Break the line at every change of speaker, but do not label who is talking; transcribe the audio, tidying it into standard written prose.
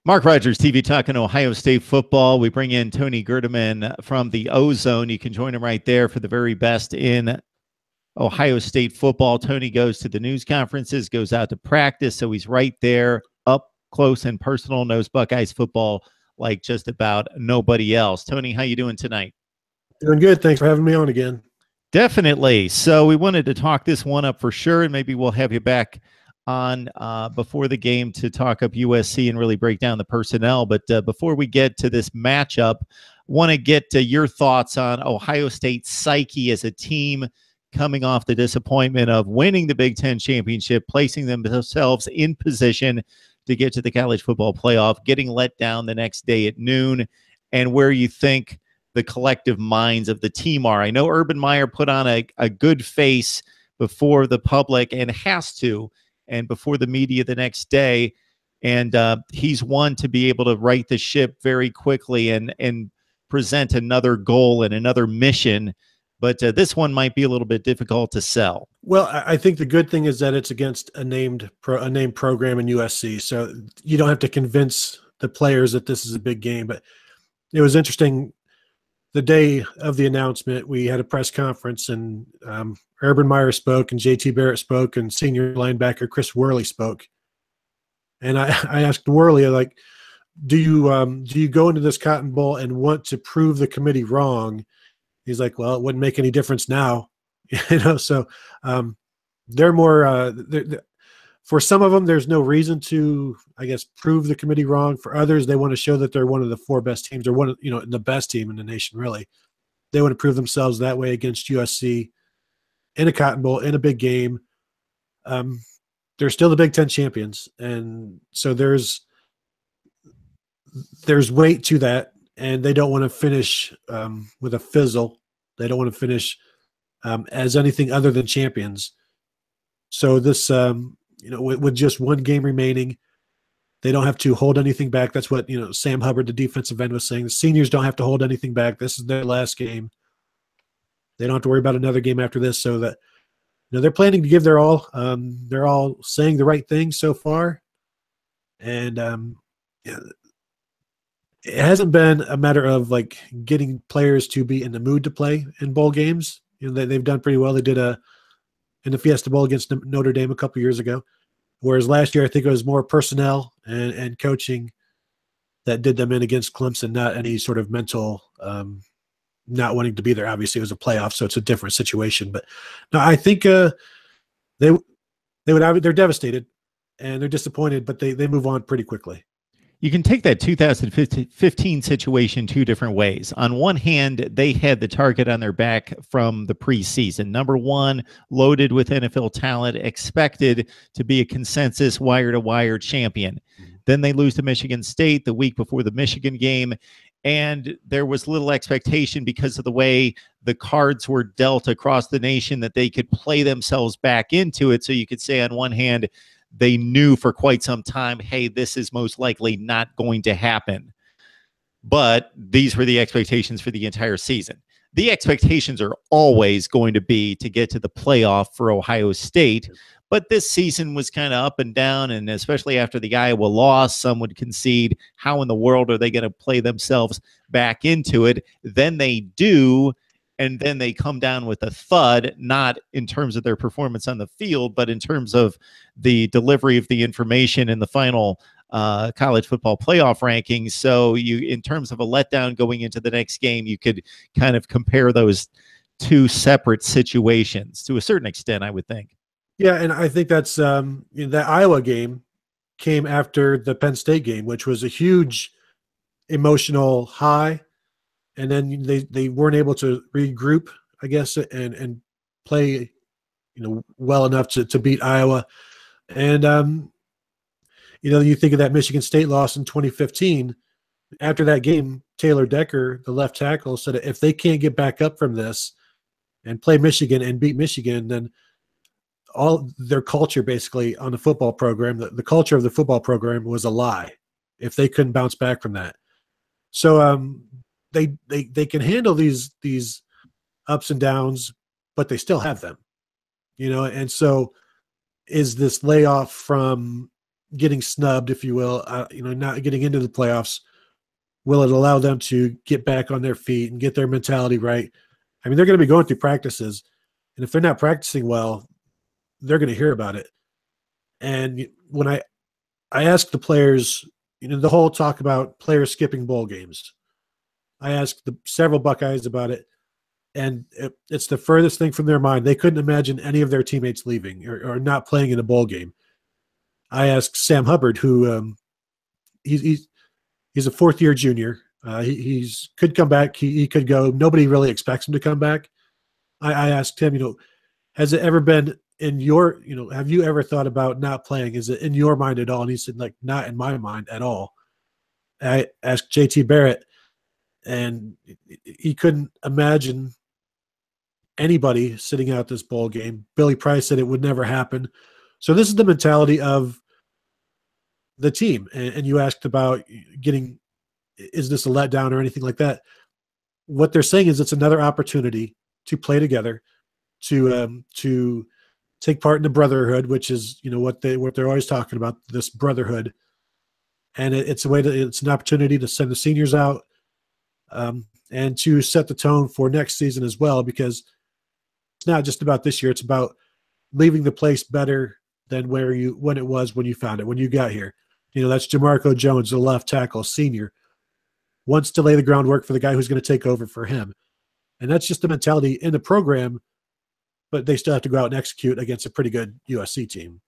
Mark Rogers TV talking Ohio State football. We bring in Tony Gerdeman from the Ozone. You can join him right there for the very best in Ohio State football. Tony goes to the news conferences, goes out to practice, so he's right there, up close and personal, knows Buckeyes football like just about nobody else. Tony, how you doing tonight?
Doing good. Thanks for having me on again.
Definitely. So we wanted to talk this one up for sure, and maybe we'll have you back on before the game to talk up USC and really break down the personnel. But before we get to this matchup, want to get your thoughts on Ohio State's psyche as a team coming off the disappointment of winning the Big Ten championship, placing themselves in position to get to the college football playoff, getting let down the next day at noon, and where you think the collective minds of the team are. I know Urban Meyer put on a good face before the public and has to, and before the media the next day. And he's one to be able to right the ship very quickly and present another goal and another mission. But this one might be a little bit difficult to sell.
Well, I think the good thing is that it's against a named program in USC. So you don't have to convince the players that this is a big game. But it was interesting. The day of the announcement, we had a press conference, and Urban Meyer spoke, and JT Barrett spoke, and senior linebacker Chris Worley spoke. And I asked Worley, like, do you go into this Cotton Bowl and want to prove the committee wrong? He's like, well, it wouldn't make any difference now, So they're more for some of them, there's no reason to, I guess, prove the committee wrong. For others, they want to show that they're one of the four best teams, or one of, the best team in the nation, really. They want to prove themselves that way against USC in a Cotton Bowl, in a big game. They're still the Big Ten champions. And so there's weight to that, and they don't want to finish with a fizzle. They don't want to finish as anything other than champions. So this, with just one game remaining, they don't have to hold anything back. That's what, Sam Hubbard, the defensive end, was saying. The seniors don't have to hold anything back. This is their last game. They don't have to worry about another game after this. So that, they're planning to give their all. They're all saying the right things so far. And it hasn't been a matter of like getting players to be in the mood to play in bowl games. They've done pretty well. They did in the Fiesta Bowl against Notre Dame a couple years ago. Whereas last year, I think it was more personnel and coaching that did them in against Clemson, not any sort of mental not wanting to be there. Obviously, it was a playoff, so it's a different situation. But no, I think they're devastated and they're disappointed, but they move on pretty quickly.
You can take that 2015 situation two different ways. On one hand, they had the target on their back from the preseason. Number one, loaded with NFL talent, expected to be a consensus wire-to-wire champion. Then they lose to Michigan State the week before the Michigan game, and there was little expectation because of the way the cards were dealt across the nation that they could play themselves back into it. So you could say on one hand, they knew for quite some time, hey, this is most likely not going to happen. But these were the expectations for the entire season. The expectations are always going to be to get to the playoff for Ohio State. But this season was kind of up and down, and especially after the Iowa loss, some would concede, how in the world are they going to play themselves back into it? Then they do, and then they come down with a thud, not in terms of their performance on the field, but in terms of the delivery of the information in the final college football playoff rankings. So in terms of a letdown going into the next game, you could kind of compare those two separate situations to a certain extent, I would think.
Yeah, and I think that's the Iowa game came after the Penn State game, which was a huge emotional high. And then they weren't able to regroup, I guess, and play, well enough to beat Iowa. And, you think of that Michigan State loss in 2015. After that game, Taylor Decker, the left tackle, said if they can't get back up from this and play Michigan and beat Michigan, then all their culture basically on the football program, the culture of the football program was a lie if they couldn't bounce back from that. So, they can handle these ups and downs, but they still have them, and so is this layoff from getting snubbed, if you will, not getting into the playoffs, will it allow them to get back on their feet and get their mentality right? I mean, they're going to be going through practices, and if they're not practicing well, they're going to hear about it. And when I asked the players, the whole talk about players skipping bowl games, I asked several Buckeyes about it, and it's the furthest thing from their mind. They couldn't imagine any of their teammates leaving or not playing in a bowl game. I asked Sam Hubbard, who he's a fourth-year junior. He's could come back. He could go. Nobody really expects him to come back. I asked him, has it ever been in your, have you ever thought about not playing? Is it in your mind at all? And he said, like, not in my mind at all. I asked JT Barrett, and he couldn't imagine anybody sitting out this bowl game. Billy Price said it would never happen. So this is the mentality of the team. And you asked about is this a letdown or anything like that? What they're saying is it's another opportunity to play together, to take part in the brotherhood, which is what they're always talking about, this brotherhood. And it's an opportunity to send the seniors out, and to set the tone for next season as well, because it's not just about this year. It's about leaving the place better than when it was when you found it, when you got here. That's Jamarco Jones, the left tackle, senior, wants to lay the groundwork for the guy who's going to take over for him. And that's just the mentality in the program, but they still have to go out and execute against a pretty good USC team.